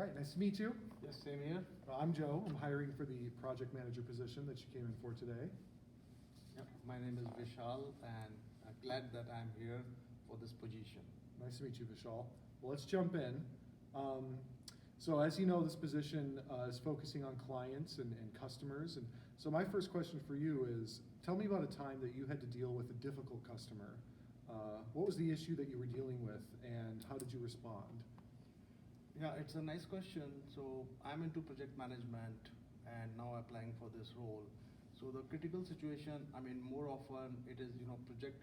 right, nice to meet you. Yes, same here. I'm Joe. I'm hiring for the project manager position that you came in for today. Yep. My name is Vishal, and I'm glad that I'm here for this position. Nice to meet you, Vishal. Well, let's jump in. So as you know, this position is focusing on clients and customers. And so my first question for you is, tell me about a time that you had to deal with a difficult customer. What was the issue that you were dealing with, and how did you respond? Yeah, it's a nice question. So I'm into project management and now applying for this role. So the critical situation, more often it is,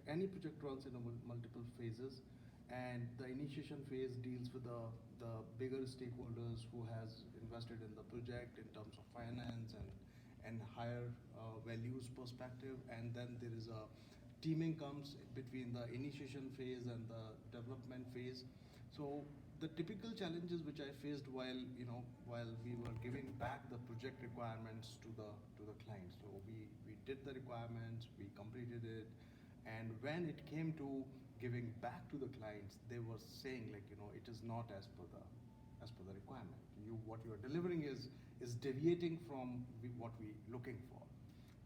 any project runs in multiple phases, and the initiation phase deals with the bigger stakeholders who has invested in the project in terms of finance and higher values perspective, and then there is a teaming comes between the initiation phase and the development phase. So the typical challenges which I faced while we were giving back the project requirements to the client. So we did the requirements, we completed it, and when it came to giving back to the clients, they were saying it is not as per the requirement. What you are delivering is deviating from what we looking for.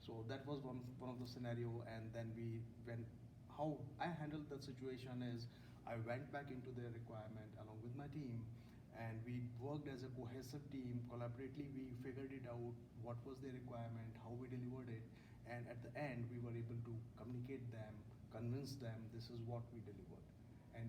So that was one of the scenario, and then how I handled that situation is I went back into their requirement along with my team, and we worked as a cohesive team. Collaboratively, we figured it out, what was their requirement, how we delivered it, and at the end, we were able to communicate them, convince them this is what we delivered. And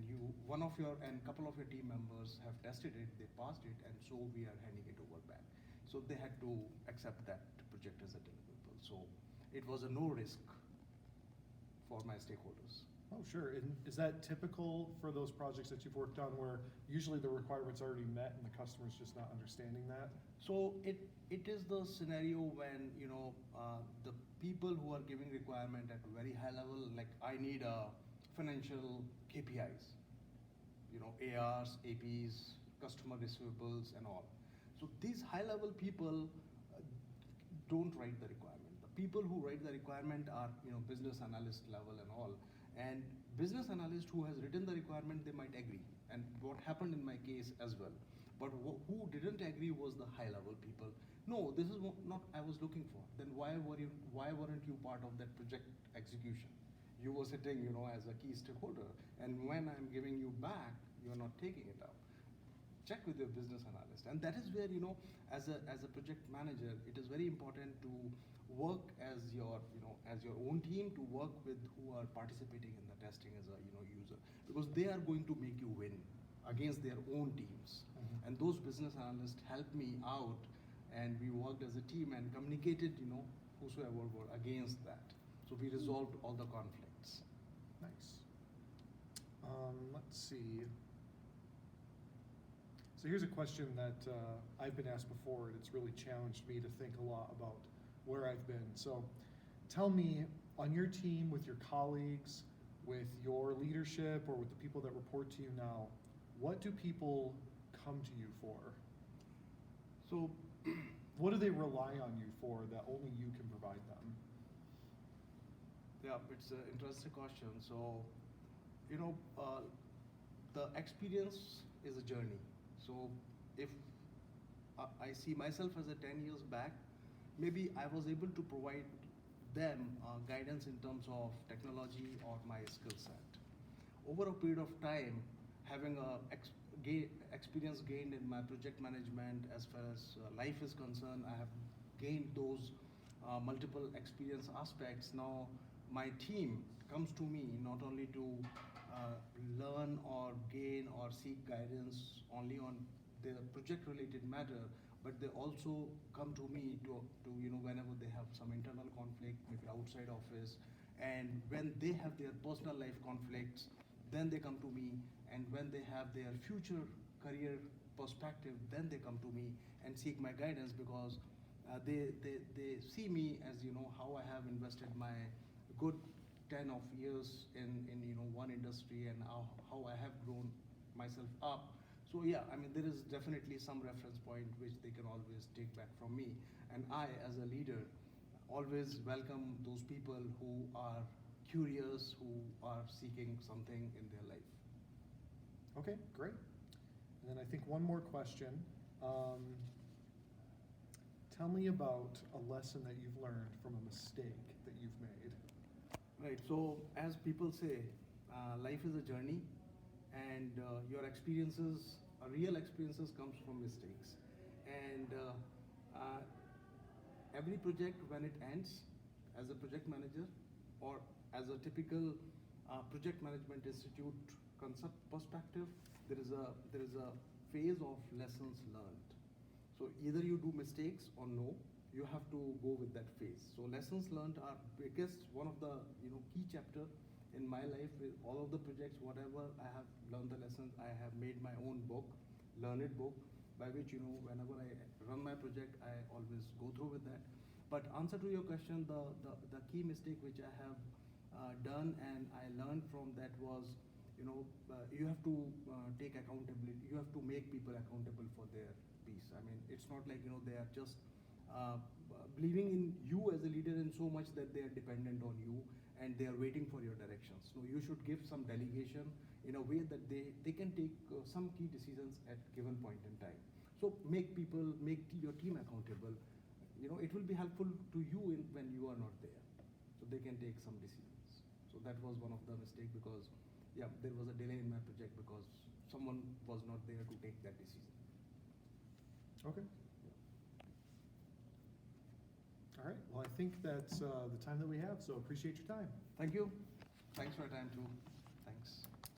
couple of your team members have tested it, they passed it, and so we are handing it over back. So they had to accept that project as a deliverable. So it was a no risk for my stakeholders. Oh, sure. And is that typical for those projects that you've worked on where usually the requirements are already met and the customer's just not understanding that? So it is the scenario when the people who are giving requirement at a very high level, like I need a financial KPIs, ARs, APs, customer receivables, and all. So these high level people don't write the requirement. The people who write the requirement are business analyst level and all. And business analyst who has written the requirement, they might agree. And what happened in my case as well. But who didn't agree was the high level people. No, this is not I was looking for. Then why weren't you part of that project execution? You were sitting, as a key stakeholder. And when I'm giving you back, you're not taking it up. Check with your business analyst. And that is where, as a project manager, it is very important to work as your own team, to work with who are participating in the testing as a user, because they are going to make you win against their own teams. Mm-hmm. And those business analysts helped me out, and we worked as a team and communicated, whosoever were against that. So we resolved all the conflicts. Nice. Let's see. So here's a question that I've been asked before, and it's really challenged me to think a lot about where I've been. So tell me, on your team, with your colleagues, with your leadership, or with the people that report to you now, what do people come to you for? So what do they rely on you for that only you can provide them? Yeah, it's an interesting question. So, the experience is a journey. So if I see myself as a 10 years back, maybe I was able to provide them guidance in terms of technology or my skill set. Over a period of time, having experience gained in my project management as far as life is concerned, I have gained those multiple experience aspects. Now my team comes to me not only to learn or gain or seek guidance only on the project related matter, but they also come to me to whenever they have some internal conflict, maybe outside office, and when they have their personal life conflicts, then they come to me, and when they have their future career perspective, then they come to me and seek my guidance, because they see me as how I have invested my good 10 of years in one industry, and how I have grown myself up. So yeah, there is definitely some reference point which they can always take back from me, and I as a leader always welcome those people who are curious, who are seeking something in their life. Okay, great. And then I think one more question. Um, Tell me about a lesson that you've learned from a mistake that you've made. Right. So as people say, life is a journey, and your experiences, real experiences, comes from mistakes. And every project, when it ends, as a project manager, or as a typical project management institute concept perspective, there is a phase of lessons learned. So either you do mistakes or no, you have to go with that phase. So lessons learned are biggest, one of the key chapter in my life with all of the projects, whatever I have learned the lessons, I have made my own book, learned book, by which whenever I run my project, I always go through with that. But answer to your question, the key mistake which I have done and I learned from that was, you have to take accountability. You have to make people accountable for their piece. I mean, it's not like they are just believing in you as a leader in so much that they are dependent on you and they are waiting for your directions. No, you should give some delegation in a way that they can take some key decisions at given point in time. So make your team accountable. It will be helpful to you when you are not there, so they can take some decisions. So that was one of the mistake, because there was a delay in my project because someone was not there to take that decision. Okay. All right, well, I think that's the time that we have, so appreciate your time. Thank you. Thanks for your time too.